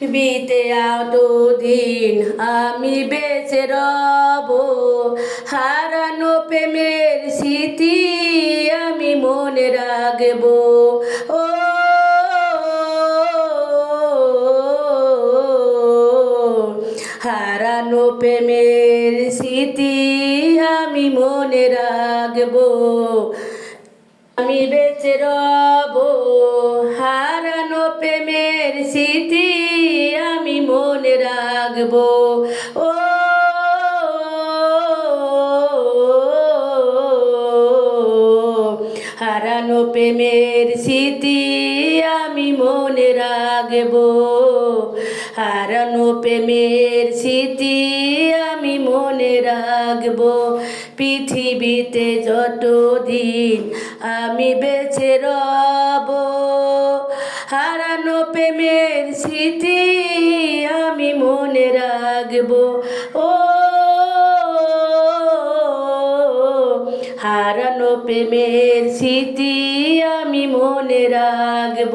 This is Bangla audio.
বিতে দিন আমি বেঁচে রব, হারানো প্রেমের স্মৃতি আমি মনে রাখব। ও হারানো প্রেমের স্মৃতি আমি মনে রাখব। আমি বেঁচে রব, হারানো প্রেমের স্মৃতি আমি মনে রাখব। ও হারানো প্রেমের স্মৃতি আমি মনে রাখব। হারানো প্রেমের স্মৃতি আমি মনে রাখব। পৃথিবীতে যতদিন আমি বেঁচে রব, হারানো প্রেমের স্মৃতি আমি মনে রাখব। ও হারানো প্রেমের স্মৃতি আমি মনে রাখব।